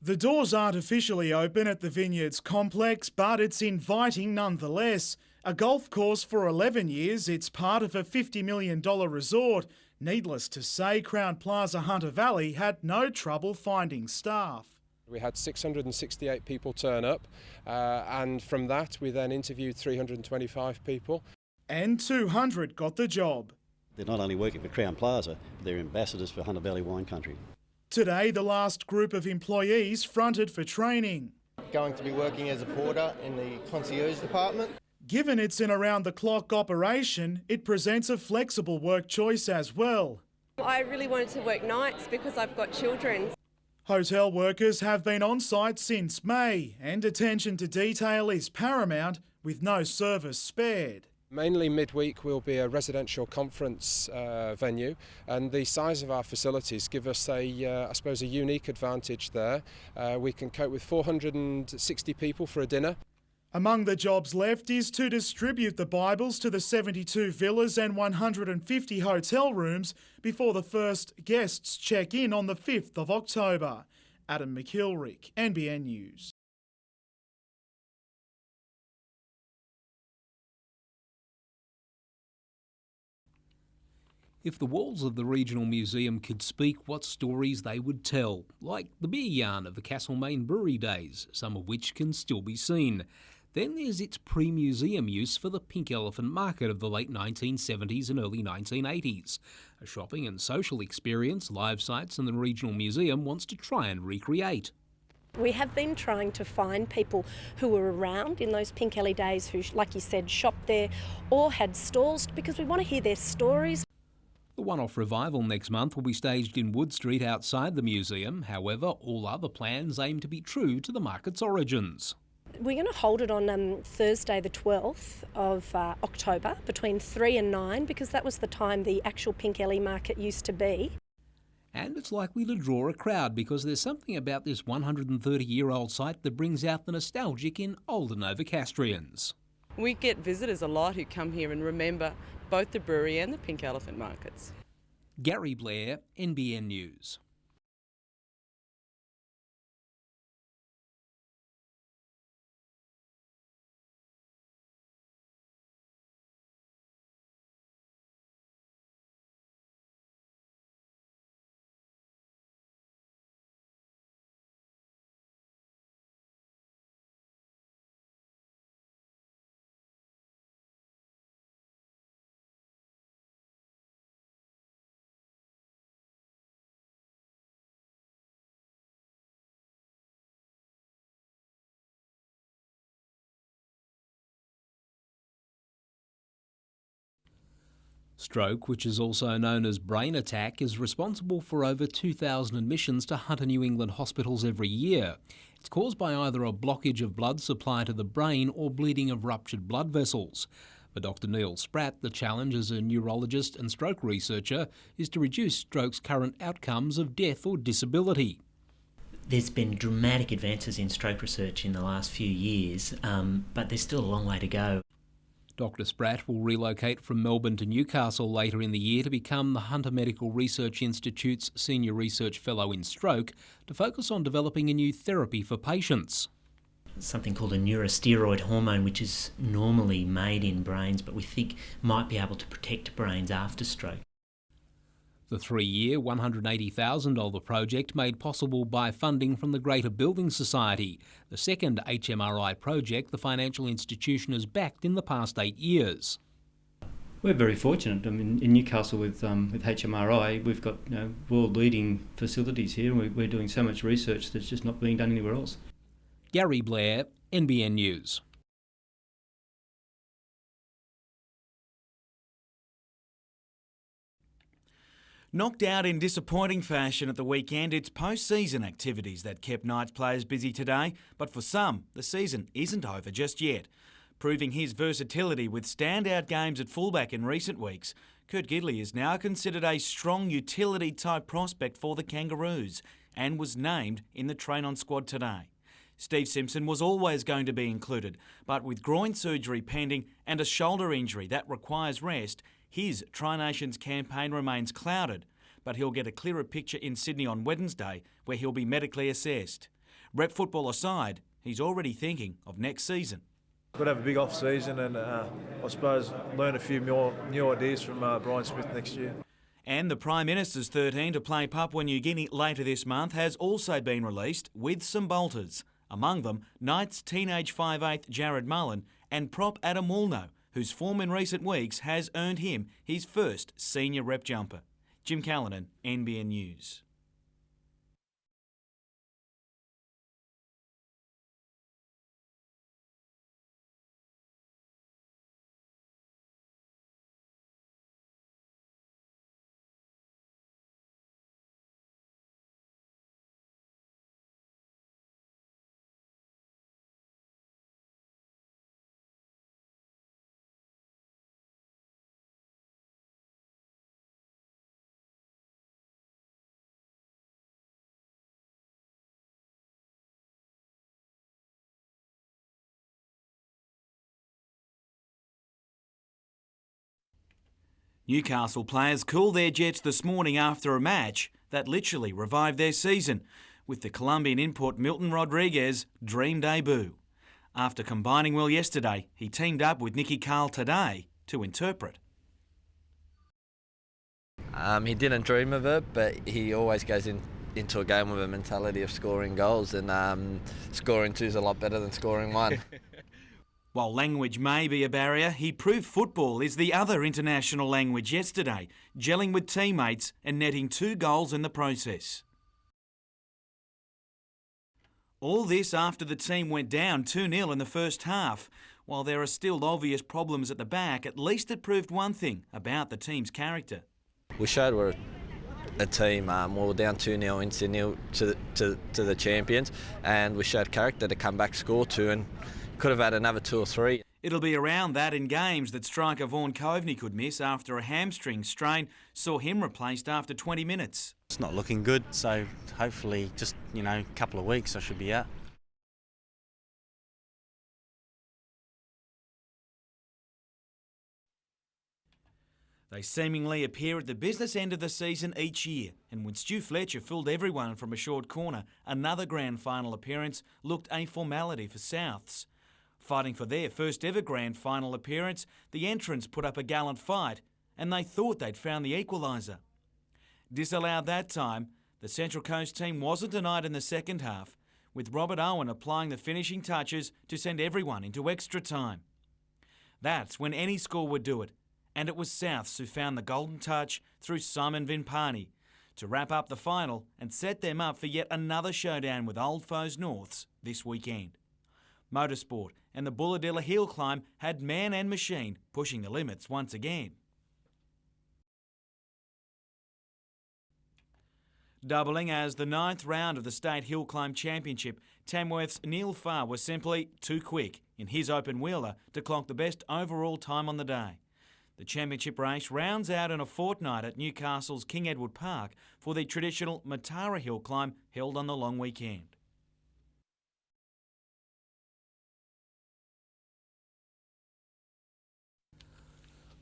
The doors aren't officially open at the Vineyards complex, but it's inviting nonetheless. A golf course for 11 years, it's part of a $50 million resort. Needless to say, Crown Plaza Hunter Valley had no trouble finding staff. We had 668 people turn up, and from that we then interviewed 325 people. And 200 got the job. They're not only working for Crown Plaza, they're ambassadors for Hunter Valley Wine Country. Today, the last group of employees fronted for training. Going to be working as a porter in the concierge department. Given it's an around-the-clock operation, it presents a flexible work choice as well. I really wanted to work nights because I've got children. Hotel workers have been on site since May, and attention to detail is paramount with no service spared. Mainly midweek will be a residential conference venue, and the size of our facilities give us I suppose a unique advantage there. We can cope with 460 people for a dinner. Among the jobs left is to distribute the Bibles to the 72 villas and 150 hotel rooms before the first guests check in on the 5th of October. Adam McKilrick, NBN News. If the walls of the Regional Museum could speak, what stories they would tell, like the beer yarn of the Castlemaine Brewery days, some of which can still be seen. Then there's its pre-museum use for the Pink Elephant Market of the late 1970s and early 1980s. A shopping and social experience Live Sites and the Regional Museum wants to try and recreate. We have been trying to find people who were around in those Pink Ellie days who, like you said, shopped there or had stalls, because we want to hear their stories. The one-off revival next month will be staged in Wood Street outside the museum. However, all other plans aim to be true to the market's origins. We're going to hold it on Thursday the 12th of October between 3 and 9, because that was the time the actual Pink Ellie market used to be. And it's likely to draw a crowd because there's something about this 130-year-old site that brings out the nostalgic in older Novocastrians. We get visitors a lot who come here and remember both the brewery and the Pink Elephant markets. Gary Blair, NBN News. Stroke, which is also known as brain attack, is responsible for over 2,000 admissions to Hunter New England hospitals every year. It's caused by either a blockage of blood supply to the brain or bleeding of ruptured blood vessels. For Dr Neil Spratt, the challenge as a neurologist and stroke researcher is to reduce stroke's current outcomes of death or disability. There's been dramatic advances in stroke research in the last few years, but there's still a long way to go. Dr Spratt will relocate from Melbourne to Newcastle later in the year to become the Hunter Medical Research Institute's Senior Research Fellow in Stroke to focus on developing a new therapy for patients. Something called a neurosteroid hormone, which is normally made in brains, but we think might be able to protect brains after stroke. The 3-year, $180,000 project made possible by funding from the Greater Building Society, the second HMRI project the financial institution has backed in the past 8 years. We're very fortunate. I mean, in Newcastle with HMRI, we've got world-leading facilities here. We're doing so much research that's just not being done anywhere else. Gary Blair, NBN News. Knocked out in disappointing fashion at the weekend, it's post-season activities that kept Knights players busy today, but for some, the season isn't over just yet. Proving his versatility with standout games at fullback in recent weeks, Kurt Gidley is now considered a strong utility-type prospect for the Kangaroos and was named in the train-on squad today. Steve Simpson was always going to be included, but with groin surgery pending and a shoulder injury that requires rest, his Tri-Nations campaign remains clouded, but he'll get a clearer picture in Sydney on Wednesday, where he'll be medically assessed. Rep football aside, he's already thinking of next season. Got to have a big off-season and I suppose learn a few more new ideas from Brian Smith next year. And the Prime Minister's 13 to play Papua New Guinea later this month has also been released with some bolters. Among them, Knights teenage 5'8" Jared Mullen and prop Adam Woolnough, whose form in recent weeks has earned him his first senior rep jumper. Jim Callanan, NBN News. Newcastle players cooled their jets this morning after a match that literally revived their season, with the Colombian import Milton Rodriguez dream debut. After combining well yesterday, he teamed up with Nicky Carl today to interpret. He didn't dream of it, but he always goes into a game with a mentality of scoring goals, and scoring two is a lot better than scoring one. While language may be a barrier, he proved football is the other international language yesterday, gelling with teammates and netting 2 goals in the process. All this after the team went down 2-0 in the first half. While there are still obvious problems at the back, at least it proved one thing about the team's character. We showed we're a team. We were down 2-0 in Sydney to the champions, and we showed character to come back, score 2, and could have had another 2 or 3. It'll be around that in games that striker Vaughan Coveney could miss after a hamstring strain saw him replaced after 20 minutes. It's not looking good, so hopefully just, a couple of weeks I should be out. They seemingly appear at the business end of the season each year, and when Stu Fletcher fooled everyone from a short corner, another grand final appearance looked a formality for Souths. Fighting for their first ever grand final appearance, the entrants put up a gallant fight, and they thought they'd found the equaliser. Disallowed that time, the Central Coast team wasn't denied in the second half, with Robert Owen applying the finishing touches to send everyone into extra time. That's when any score would do it, and it was Souths who found the golden touch through Simon Vimpani to wrap up the final and set them up for yet another showdown with old foes Norths this weekend. Motorsport and the Bulladilla Hill Climb had man and machine pushing the limits once again. Doubling as the 9th round of the State Hill Climb Championship, Tamworth's Neil Farr was simply too quick in his open wheeler to clock the best overall time on the day. The championship race rounds out in a fortnight at Newcastle's King Edward Park for the traditional Matara Hill Climb held on the long weekend.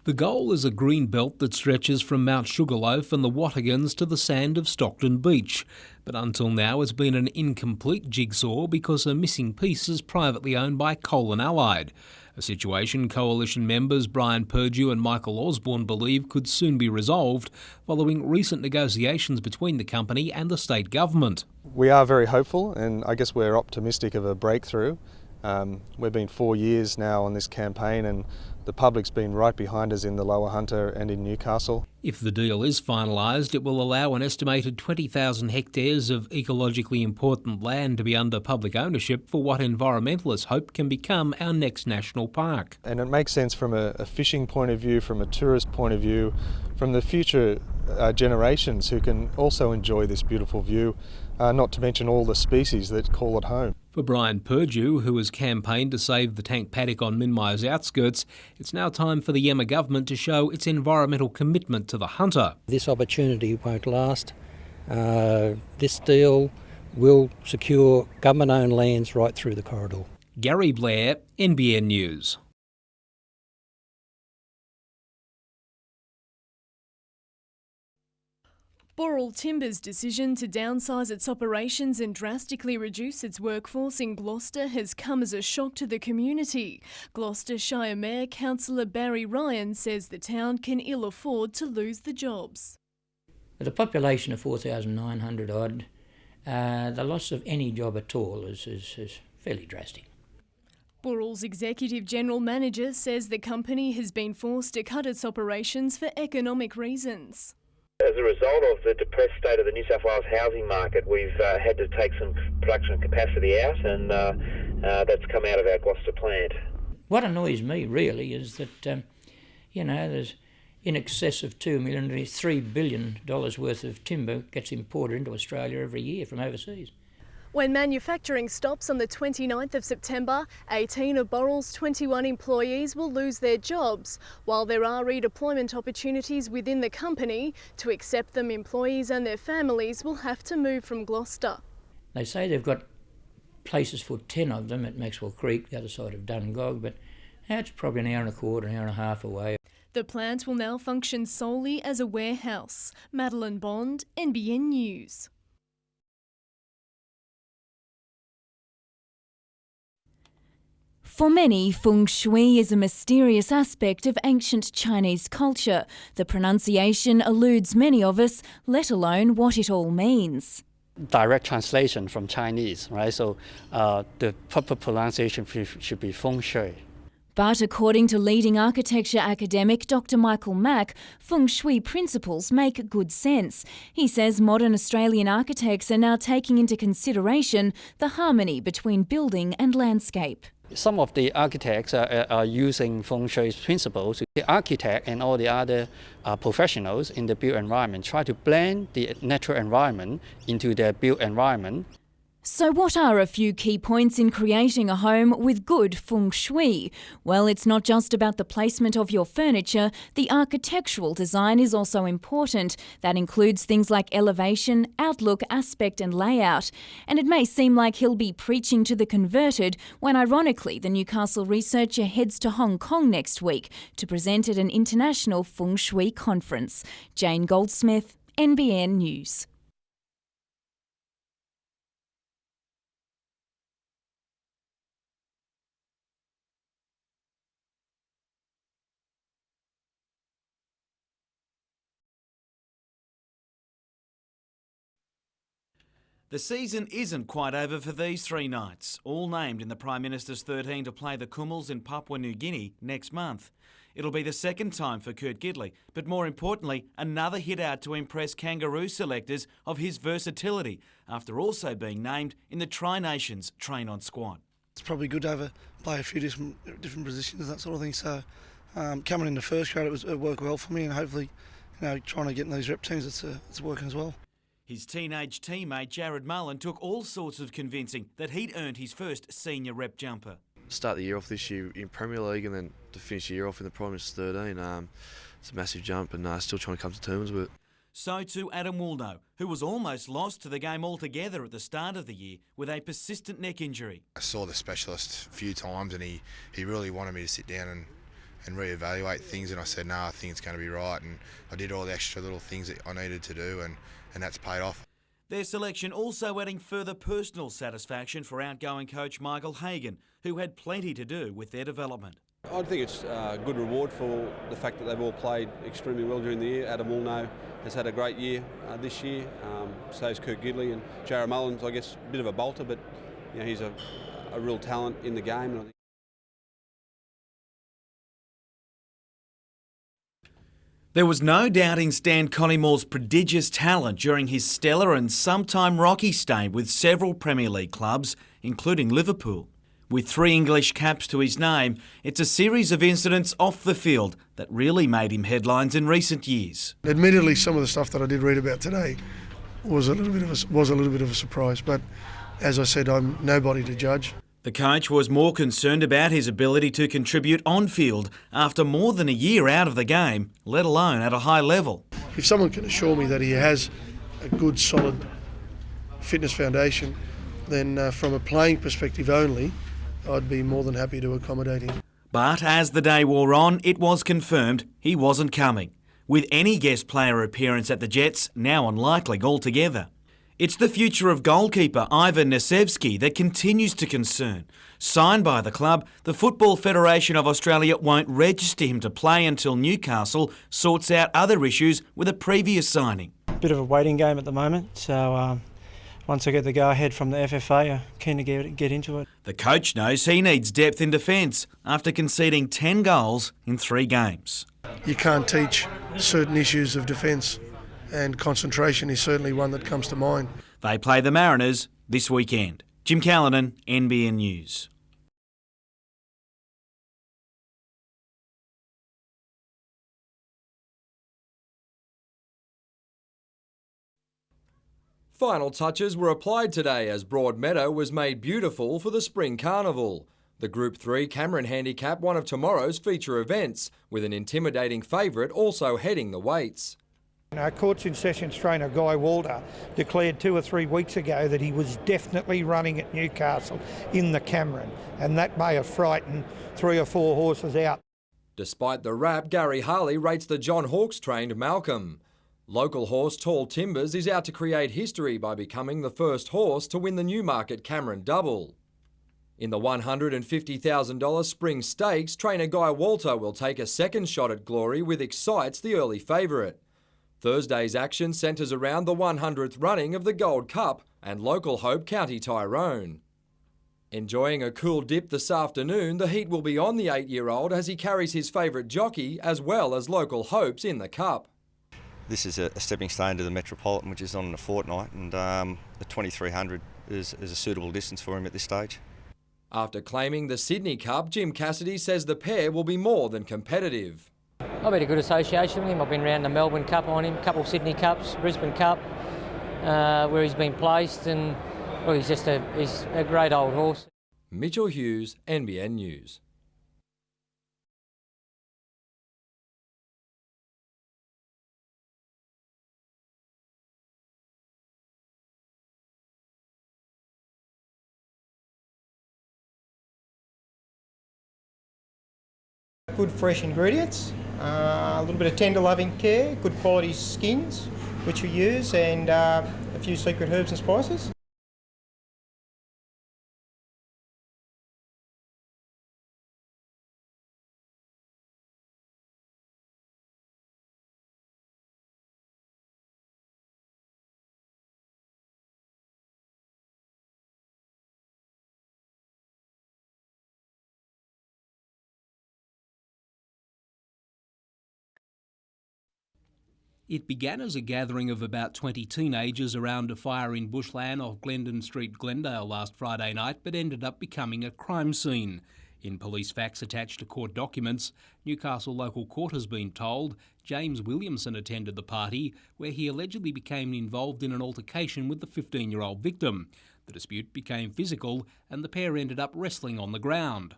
The goal is a green belt that stretches from Mount Sugarloaf and the Wattagans to the sand of Stockton Beach. But until now it's been an incomplete jigsaw because a missing piece is privately owned by Coal and Allied. A situation Coalition members Brian Purdue and Michael Osborne believe could soon be resolved following recent negotiations between the company and the state government. We are very hopeful, and I guess we're optimistic of a breakthrough. We've been 4 years now on this campaign, and the public's been right behind us in the Lower Hunter and in Newcastle. If the deal is finalised, it will allow an estimated 20,000 hectares of ecologically important land to be under public ownership for what environmentalists hope can become our next national park. And it makes sense from a fishing point of view, from a tourist point of view, from the future generations who can also enjoy this beautiful view, not to mention all the species that call it home. For Brian Purdue, who has campaigned to save the tank paddock on Minmire's outskirts, it's now time for the Yemma government to show its environmental commitment to the hunter. This opportunity won't last. This deal will secure government-owned lands right through the corridor. Gary Blair, NBN News. Boral Timber's decision to downsize its operations and drastically reduce its workforce in Gloucester has come as a shock to the community. Gloucestershire Mayor Councillor Barry Ryan says the town can ill afford to lose the jobs. With a population of 4,900 odd, the loss of any job at all is fairly drastic. Boral's Executive General Manager says the company has been forced to cut its operations for economic reasons. As a result of the depressed state of the New South Wales housing market, we've had to take some production capacity out, and that's come out of our Gloucester plant. What annoys me really is that, there's in excess of $3 billion worth of timber gets imported into Australia every year from overseas. When manufacturing stops on the 29th of September, 18 of Boral's 21 employees will lose their jobs. While there are redeployment opportunities within the company, to accept them, employees and their families will have to move from Gloucester. They say they've got places for 10 of them at Maxwell Creek, the other side of Dungog, but it's probably an hour and a quarter, an hour and a half away. The plant will now function solely as a warehouse. Madeline Bond, NBN News. For many, feng shui is a mysterious aspect of ancient Chinese culture. The pronunciation eludes many of us, let alone what it all means. Direct translation from Chinese, right? So the proper pronunciation should be feng shui. But according to leading architecture academic Dr. Michael Mack, feng shui principles make good sense. He says modern Australian architects are now taking into consideration the harmony between building and landscape. Some of the architects are using feng shui principles. The architect and all the other professionals in the built environment try to blend the natural environment into their built environment. So what are a few key points in creating a home with good feng shui? Well, it's not just about the placement of your furniture. The architectural design is also important. That includes things like elevation, outlook, aspect and layout. And it may seem like he'll be preaching to the converted when ironically the Newcastle researcher heads to Hong Kong next week to present at an international feng shui conference. Jane Goldsmith, NBN News. The season isn't quite over for these three knights, all named in the Prime Minister's 13 to play the Kumuls in Papua New Guinea next month. It'll be the second time for Kurt Gidley, but more importantly, another hit out to impress kangaroo selectors of his versatility, after also being named in the Tri-Nations Train-On squad. It's probably good to play a few different positions, that sort of thing. So coming into first grade, it worked well for me, and hopefully, trying to get in these rep teams, it's working as well. His teenage teammate Jared Mullen took all sorts of convincing that he'd earned his first senior rep jumper. Start the year off this year in Premier League and then to finish the year off in the Prime Minister's 13, it's a massive jump and still trying to come to terms with it. So too Adam Woolnough, who was almost lost to the game altogether at the start of the year with a persistent neck injury. I saw the specialist a few times and he really wanted me to sit down and reevaluate things, and I said, no, I think it's going to be right, and I did all the extra little things that I needed to do, and that's paid off. Their selection also adding further personal satisfaction for outgoing coach Michael Hagan, who had plenty to do with their development. I think it's a good reward for the fact that they've all played extremely well during the year. Adam Woolnough has had a great year this year, so has Kurt Gidley, and Jared Mullen's, I guess, a bit of a bolter, but he's a real talent in the game. And I think there was no doubting Stan Collymoure's prodigious talent during his stellar and sometime rocky stay with several Premier League clubs, including Liverpool. With 3 English caps to his name, it's a series of incidents off the field that really made him headlines in recent years. Admittedly, some of the stuff that I did read about today was a little bit of a surprise, but as I said, I'm nobody to judge. The coach was more concerned about his ability to contribute on-field after more than a year out of the game, let alone at a high level. If someone can assure me that he has a good, solid fitness foundation, then from a playing perspective only, I'd be more than happy to accommodate him. But as the day wore on, it was confirmed he wasn't coming, with any guest player appearance at the Jets now unlikely altogether. It's the future of goalkeeper Ivan Nesevsky that continues to concern. Signed by the club, the Football Federation of Australia won't register him to play until Newcastle sorts out other issues with a previous signing. Bit of a waiting game at the moment, so once I get the go-ahead from the FFA, I'm keen to get into it. The coach knows he needs depth in defence after conceding 10 goals in 3 games. You can't teach certain issues of defence, and concentration is certainly one that comes to mind. They play the Mariners this weekend. Jim Callanan, NBN News. Final touches were applied today as Broadmeadow was made beautiful for the Spring Carnival. The Group 3 Cameron Handicap, one of tomorrow's feature events, with an intimidating favourite also heading the weights. Our Courts in Sessions trainer Guy Walder declared 2 or 3 weeks ago that he was definitely running at Newcastle in the Cameron, and that may have frightened 3 or 4 horses out. Despite the rap, Gary Harley rates the John Hawkes-trained Malcolm. Local horse Tall Timbers is out to create history by becoming the first horse to win the Newmarket Cameron Double. In the $150,000 Spring Stakes, trainer Guy Walter will take a second shot at glory with Excite's the early favourite. Thursday's action centres around the 100th running of the Gold Cup and local hope County Tyrone. Enjoying a cool dip this afternoon, the heat will be on the 8-year-old as he carries his favourite jockey as well as local hopes in the Cup. This is a stepping stone to the Metropolitan, which is on in a fortnight, and the 2300 is a suitable distance for him at this stage. After claiming the Sydney Cup, Jim Cassidy says the pair will be more than competitive. I've had a good association with him. I've been around the Melbourne Cup on him, a couple of Sydney Cups, Brisbane Cup, where he's been placed, and well, he's a great old horse. Mitchell Hughes, NBN News. Good fresh ingredients, a little bit of tender loving care, good quality skins which we use, and a few secret herbs and spices. It began as a gathering of about 20 teenagers around a fire in bushland off Glendon Street, Glendale last Friday night, but ended up becoming a crime scene. In police facts attached to court documents, Newcastle local court has been told James Williamson attended the party where he allegedly became involved in an altercation with the 15-year-old victim. The dispute became physical and the pair ended up wrestling on the ground.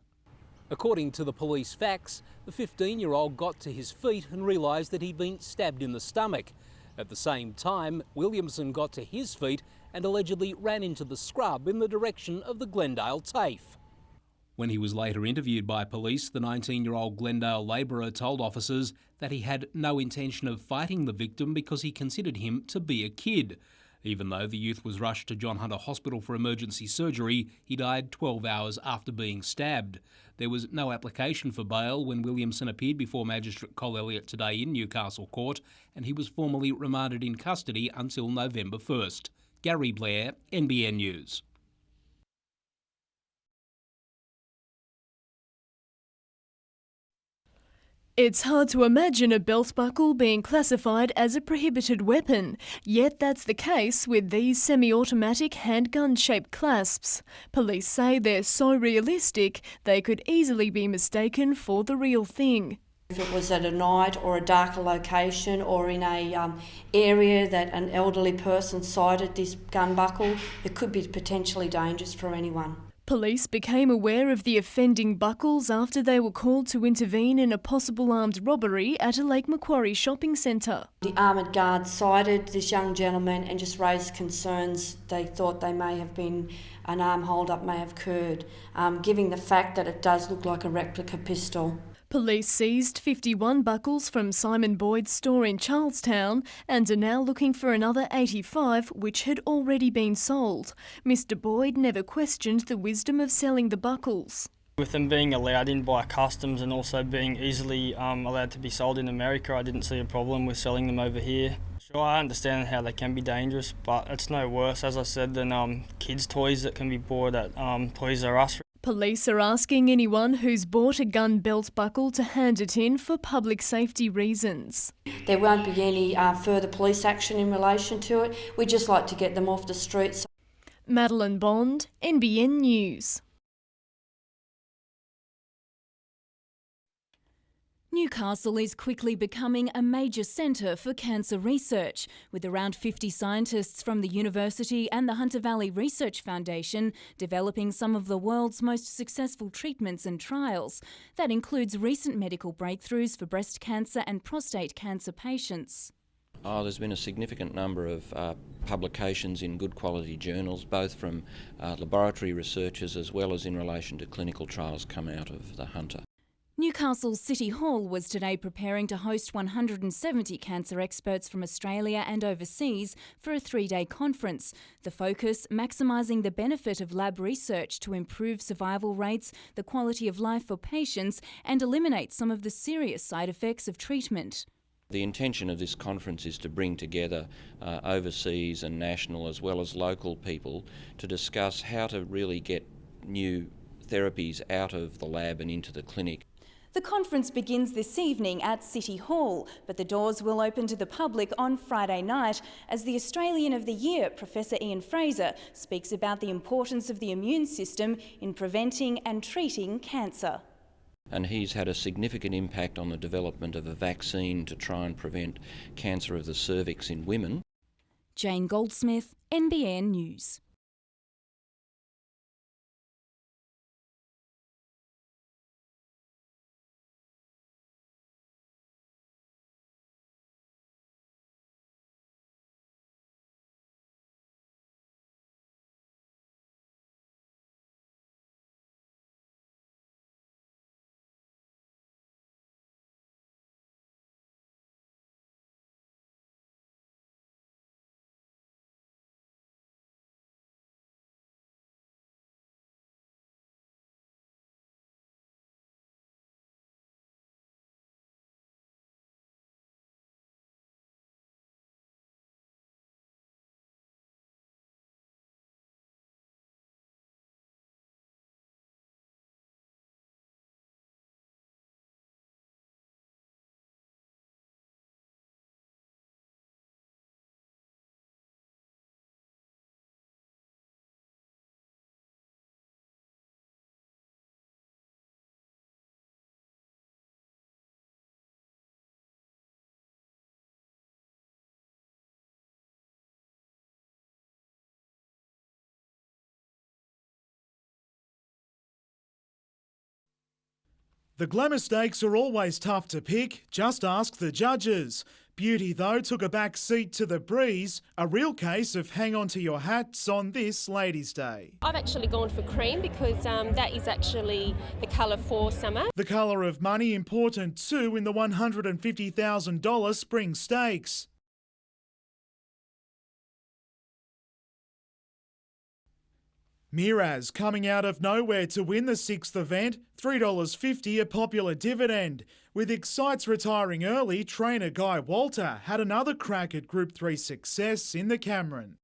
According to the police facts, the 15-year-old got to his feet and realised that he'd been stabbed in the stomach. At the same time, Williamson got to his feet and allegedly ran into the scrub in the direction of the Glendale TAFE. When he was later interviewed by police, the 19-year-old Glendale labourer told officers that he had no intention of fighting the victim because he considered him to be a kid. Even though the youth was rushed to John Hunter Hospital for emergency surgery, he died 12 hours after being stabbed. There was no application for bail when Williamson appeared before Magistrate Col Elliott today in Newcastle Court, and he was formally remanded in custody until November 1st. Gary Blair, NBN News. It's hard to imagine a belt buckle being classified as a prohibited weapon, yet that's the case with these semi-automatic handgun-shaped clasps. Police say they're so realistic they could easily be mistaken for the real thing. If it was at a night or a darker location or in a area that an elderly person sighted this gun buckle, it could be potentially dangerous for anyone. Police became aware of the offending buckles after they were called to intervene in a possible armed robbery at a Lake Macquarie shopping centre. The armoured guard sighted this young gentleman and just raised concerns. They thought they may have been an arm hold-up may have occurred, given the fact that it does look like a replica pistol. Police seized 51 buckles from Simon Boyd's store in Charlestown and are now looking for another 85 which had already been sold. Mr Boyd never questioned the wisdom of selling the buckles. With them being allowed in by customs and also being easily allowed to be sold in America, I didn't see a problem with selling them over here. Sure, I understand how they can be dangerous, but it's no worse, as I said, than kids' toys that can be bought at Toys R Us. Police are asking anyone who's bought a gun belt buckle to hand it in for public safety reasons. There won't be any further police action in relation to it. We'd just like to get them off the streets. Madeline Bond, NBN News. Newcastle is quickly becoming a major centre for cancer research, with around 50 scientists from the university and the Hunter Valley Research Foundation developing some of the world's most successful treatments and trials. That includes recent medical breakthroughs for breast cancer and prostate cancer patients. There's been a significant number of publications in good quality journals, both from laboratory researchers as well as in relation to clinical trials come out of the Hunter. Newcastle City Hall was today preparing to host 170 cancer experts from Australia and overseas for a 3-day conference. The focus, maximising the benefit of lab research to improve survival rates, the quality of life for patients and eliminate some of the serious side effects of treatment. The intention of this conference is to bring together overseas and national as well as local people to discuss how to really get new therapies out of the lab and into the clinic. The conference begins this evening at City Hall, but the doors will open to the public on Friday night as the Australian of the Year, Professor Ian Fraser, speaks about the importance of the immune system in preventing and treating cancer. And he's had a significant impact on the development of a vaccine to try and prevent cancer of the cervix in women. Jane Goldsmith, NBN News. The glamour stakes are always tough to pick, just ask the judges. Beauty, though, took a back seat to the breeze, a real case of hang on to your hats on this Ladies' Day. I've actually gone for cream because that is actually the colour for summer. The colour of money important too in the $150,000 Spring Stakes. Miraz coming out of nowhere to win the 6th event, $3.50 a popular dividend. With Excite's retiring early, trainer Guy Walter had another crack at Group 3 success in the Cameron.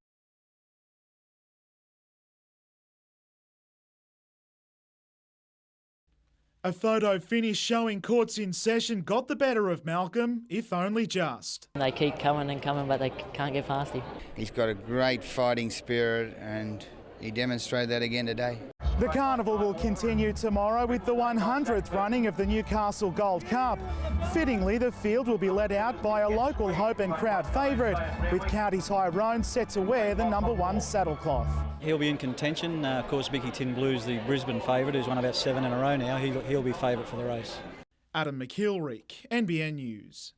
A photo finish showing courts in session got the better of Malcolm, if only just. They keep coming and coming, but they can't get past him. He's got a great fighting spirit and he demonstrated that again today. The carnival will continue tomorrow with the 100th running of the Newcastle Gold Cup. Fittingly, the field will be led out by a local hope and crowd favourite, with County Tyrone set to wear the #1 saddlecloth. He'll be in contention. Of course, Mickey Tin Blue's the Brisbane favourite, who's won about 7 in a row now. He'll be favourite for the race. Adam McKilrick, NBN News.